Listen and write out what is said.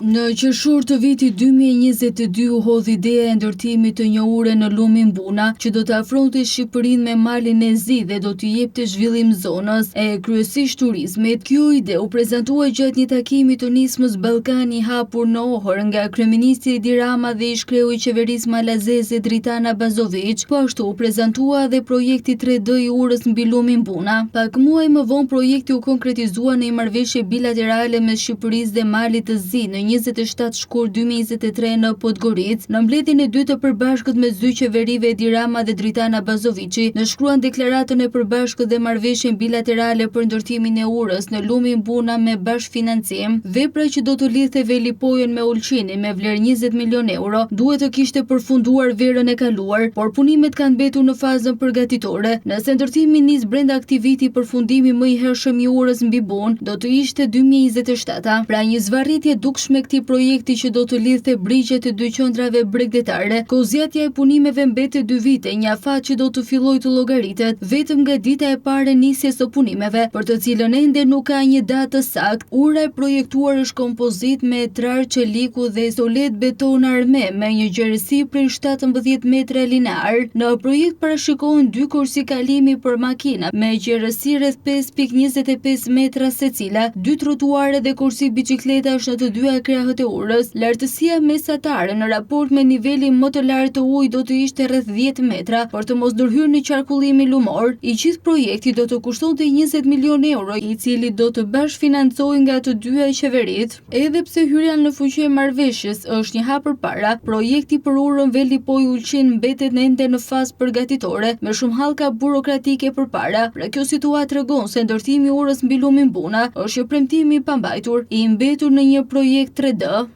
Në qershor të vitit 2022 u hodhi ideja e ndërtimit të një ure në lumin Buna, që do të afronte Shqipërinë me malin e zi dhe do të jepte zhvillim zonës e kryesisht turizmit. Kjo ide u prezantua gjatë një takimi të nismës Ballkani i hapur në Ohër nga kryeministri Edi Rama dhe ish kreu i qeverisë malazeze Dritana Bazović, po ashtu u prezantua edhe projekti 3D i urës mbi lumin Buna. Pak muaj më vonë projekti u konkretizua në një marrëveshje bilaterale mes Shqipërisë dhe Malit të Zi në 27 shkurt 2023 në Podgoricë, në mbledhjen e dytë të përbashkët mes dy qeverive Edi Rama dhe Dritana Bazovići, nënshkruan deklaratën e përbashkët dhe marrëveshjen bilaterale për ndërtimin e urës në lumin Buna me bashkëfinancim. Vepra që do të lidhte velipojën me Ulqinin me vlerë 20 milion euro duhet të kishte përfunduar verën e kaluar, por punimet kanë mbetur në fazën përgatitore. Nëse ndërtimi nis brenda këtij viti, përfundimi më i hershëm i urës mbi Bunë do të ishte 2027. Pra një zvarritje dukshme këtij projekti që do të lidhte brigjet e dy qendrave bregdetare. Kozjatja e punimeve mbete 2 vite, një afat që do të fillojë të llogaritet vetëm nga dita e parë e nisjes së punimeve, për të cilën ende nuk ka një datë të saktë. Ura e projektuar është kompozit me trar çeliku dhe solet beton arme me një gjerësi prej 17 metra linear. Në projekt parashikohen 2 kursi kalimi për makina me gjerësi rreth 5.25 metra secila, 2 trotuare dhe kursi biçikletash në të dyja krahët e urës. Lartësia mesatare në raport me nivelin më të lartë të ujit do të ishte rreth 10 metra, për të mos ndërhyrë në qarkullimin lumor. I gjithë projekti do të kushtonte 20 milion euro, i cili do të bashkëfinancojë nga të dyja qeveritë. Edhe pse hyrja në fuqi e marrëveshjes është një hap përpara, projekti për urën Velipoj Ulqin mbetet ende në fazë përgatitore me shumë hallka burokratike përpara. Pra kjo situatë tregon se ndërtimi i urës mbi lumin Buna është një premtim i pambajtur, i mbetur në një projekt 3D.